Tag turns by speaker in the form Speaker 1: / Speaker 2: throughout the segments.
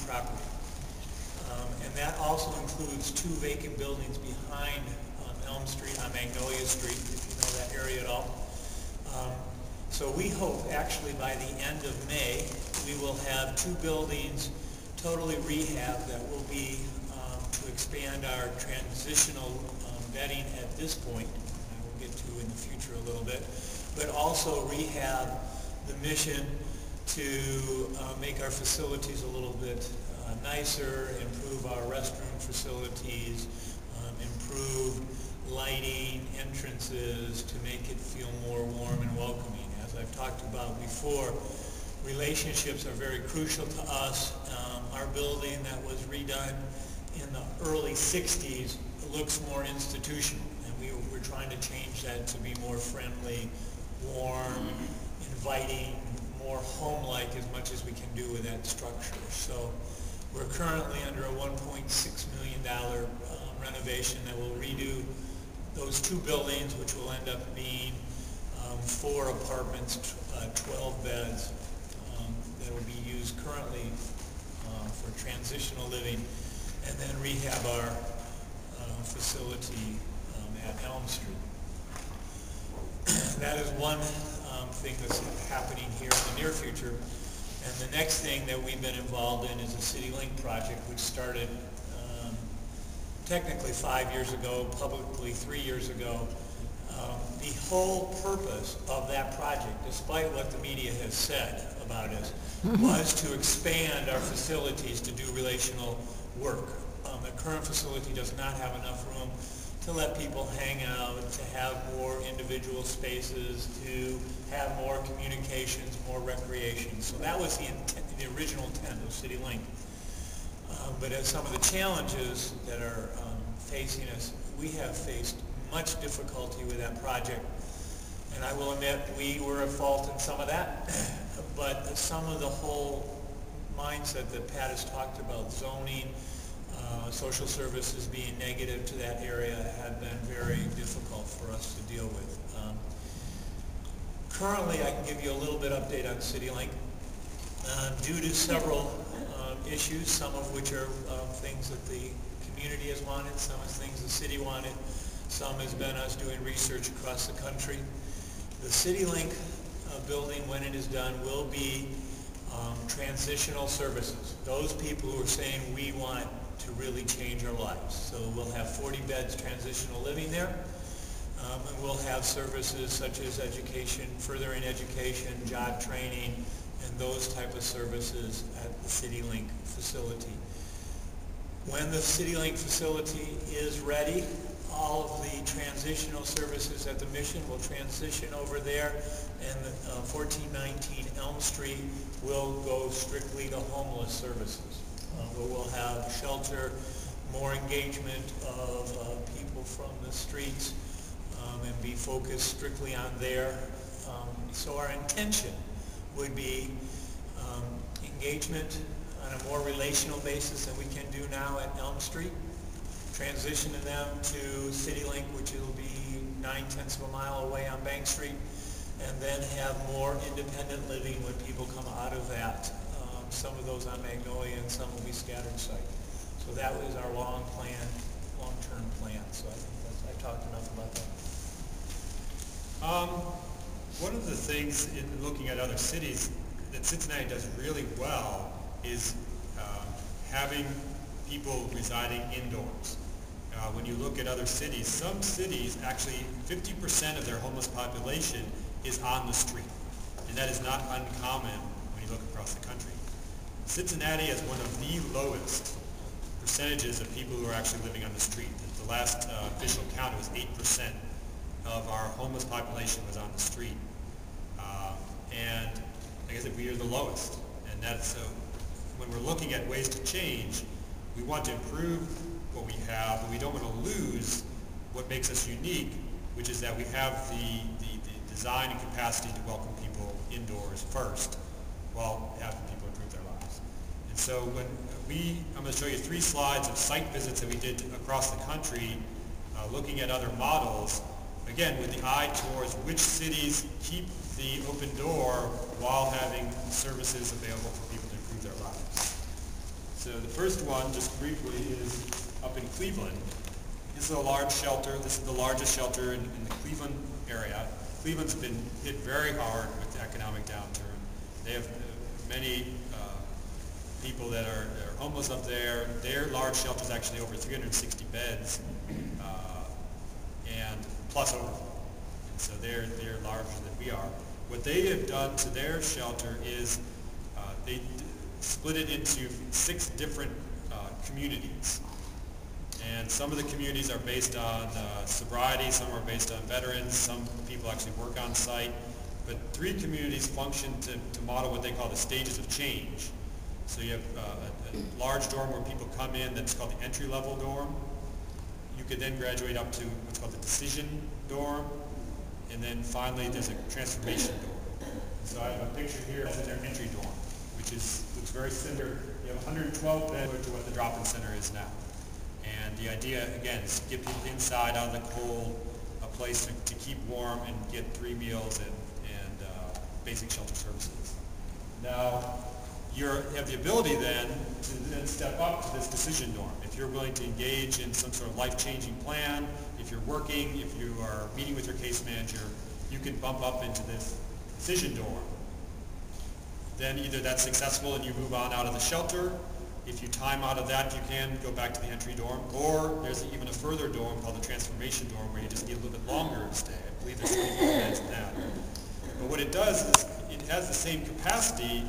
Speaker 1: property. And that also includes 2 vacant buildings behind Elm Street on Magnolia Street, if you know that area at all. So we hope actually by the end of May we will have 2 buildings totally rehabbed that will be to expand our transitional bedding at this point, and I will get to in the future a little bit, but also rehab the mission to make our facilities a little bit nicer, improve our restroom facilities, improve lighting, entrances to make it feel more warm and welcoming. As I've talked about before, relationships are very crucial to us. Our building that was redone in the early 60s looks more institutional, and we're trying to change that to be more friendly, warm, inviting, more home-like as much as we can do with that structure. So we're currently under a $1.6 million renovation that will redo those 2 buildings, which will end up being 4 apartments, 12 beds that will be used currently for transitional living, and then rehab our facility at Elm Street. That is one thing that's happening here in the near future. And the next thing that we've been involved in is a CityLink project, which started technically 5 years ago, publicly 3 years ago. The whole purpose of that project, despite what the media has said about it, was to expand our facilities to do relational work. The current facility does not have enough room to let people hang out, to have more individual spaces, to have more communications, more recreation. So that was the original intent of CityLink. But as some of the challenges that are facing us, we have faced much difficulty with that project. And I will admit we were at fault in some of that, but some of the whole mindset that Pat has talked about, zoning, social services being negative to that area, had been very difficult for us to deal with. Currently, I can give you a little bit update on CityLink. Due to several issues, some of which are things that the community has wanted, some is things the city wanted, some has been us doing research across the country. The CityLink building, when it is done, will be transitional services. Those people who are saying we want to really change our lives. So we'll have 40 beds transitional living there, and we'll have services such as education, furthering education, job training, and those type of services at the CityLink facility. When the CityLink facility is ready, all of the transitional services at the Mission will transition over there, and the 1419 Elm Street will go strictly to homeless services. Where we'll have shelter, more engagement of people from the streets, and be focused strictly on there. So our intention would be engagement on a more relational basis than we can do now at Elm Street, transitioning them to CityLink, which will be 9/10 of a mile away on Bank Street, and then have more independent living when people come out of that. Some of those on Magnolia and some will be scattered site. So that was our long-term plan. So I think I've talked enough about that.
Speaker 2: One of the things in looking at other cities that Cincinnati does really well is having people residing indoors. When you look at other cities, some cities actually 50% of their homeless population is on the street, and that is not uncommon when you look across the country. Cincinnati has one of the lowest percentages of people who are actually living on the street. The last official count, it was 8% of our homeless population was on the street. And like I said, we are the lowest. And that's so when we're looking at ways to change, we want to improve what we have, but we don't want to lose what makes us unique, which is that we have the design and capacity to welcome people indoors first while having people improve their lives. And so I'm going to show you 3 slides of site visits that we did across the country, looking at other models, again with the eye towards which cities keep the open door while having services available for people to improve their lives. So the first one, just briefly, is up in Cleveland. This is a large shelter. This is the largest shelter in the Cleveland area. Cleveland's been hit very hard with the economic downturn. They have many people that are homeless up there. Their large shelter is actually over 360 beds, and plus overflow. And so they're larger than we are. What they have done to their shelter is they split it into 6 different communities. And some of the communities are based on sobriety, some are based on veterans, some people actually work on site. But 3 communities function to model what they call the stages of change. So you have a large dorm where people come in that's called the entry-level dorm. You could then graduate up to what's called the decision dorm. And then finally there's a transformation dorm. So I have a picture here of their entry dorm, which looks very similar. You have 112 beds to what the drop-in center is now. And the idea, again, is to get people inside, out of the cold, a place to keep warm and get 3 meals and basic shelter services. Now, you have the ability then to then step up to this decision dorm. If you're willing to engage in some sort of life-changing plan, if you're working, if you are meeting with your case manager, you can bump up into this decision dorm. Then either that's successful and you move on out of the shelter. If you time out of that, you can go back to the entry dorm, or there's even a further dorm called the transformation dorm where you just need a little bit longer to stay. I believe there's 24 beds in that. But what it does is it has the same capacity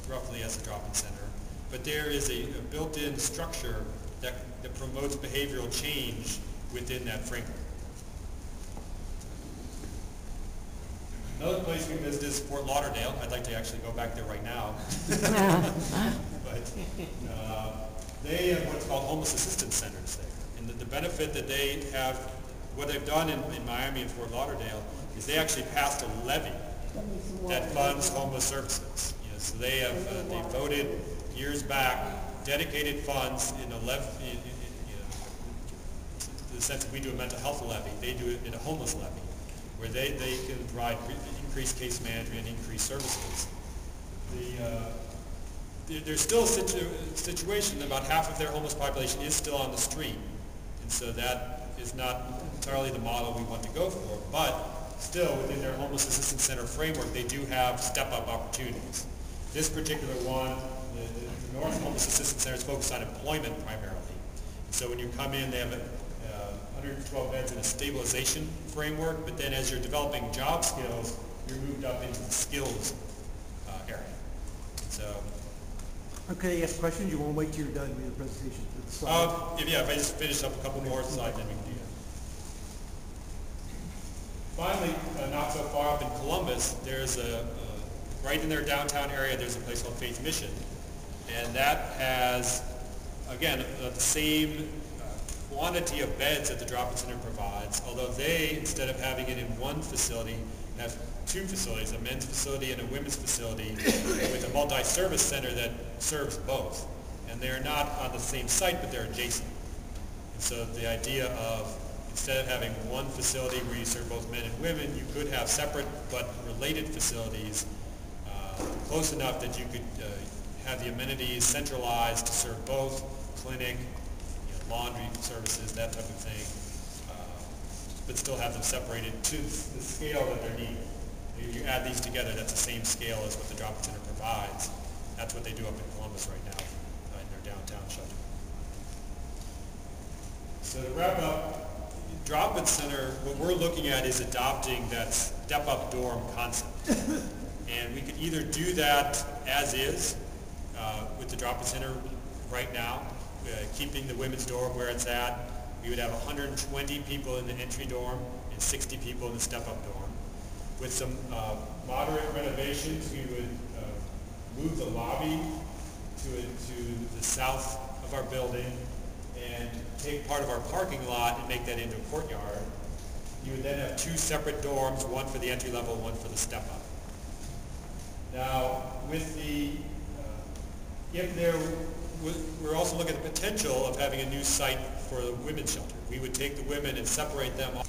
Speaker 2: roughly as a drop-in center, but there is a built-in structure that promotes behavioral change within that framework. Another place we visit is Fort Lauderdale. I'd like to actually go back there right now. But they have what's called homeless assistance centers there. And the benefit that they have, what they've done in Miami and Fort Lauderdale, is they actually passed a levy that funds homeless services. So they voted years back dedicated funds in the sense that we do a mental health levy. They do it in a homeless levy, where they can provide increased case management and increased services. There's still a situation that about half of their homeless population is still on the street. And so that is not entirely the model we want to go for. But still, within their homeless assistance center framework, they do have step-up opportunities. This particular one, the North Homeless Assistance Center, is focused on employment primarily. And so when you come in, they have 112 beds in a stabilization framework, but then as you're developing job skills, you're moved up into the skills area. So.
Speaker 3: Okay, ask questions. You won't wait till you're done with your presentation.
Speaker 2: Yeah, if I just finish up a couple more slides, then we can do that. Finally, not so far up in Columbus, there's right in their downtown area, there's a place called Faith Mission. And that has, again, the same quantity of beds that the drop-in center provides, although they, instead of having it in one facility, have 2 facilities, a men's facility and a women's facility, with a multi-service center that serves both. And they're not on the same site, but they're adjacent. And so the idea of, instead of having one facility where you serve both men and women, you could have separate but related facilities close enough that you could have the amenities centralized to serve both, clinic, laundry services, that type of thing, but still have them separated to the scale that they're needed. If you add these together, that's the same scale as what the drop-in center provides. That's what they do up in Columbus right now in their downtown shelter. So to wrap up, drop-in center, what we're looking at is adopting that step-up dorm concept. And we could either do that as is with the drop-in center right now, keeping the women's dorm where it's at. We would have 120 people in the entry dorm and 60 people in the step-up dorm. With some moderate renovations, we would move the lobby to the south of our building and take part of our parking lot and make that into a courtyard. You would then have 2 separate dorms, one for the entry level, one for the step-up. Now, with we're also looking at the potential of having a new site for the women's shelter. We would take the women and separate them off.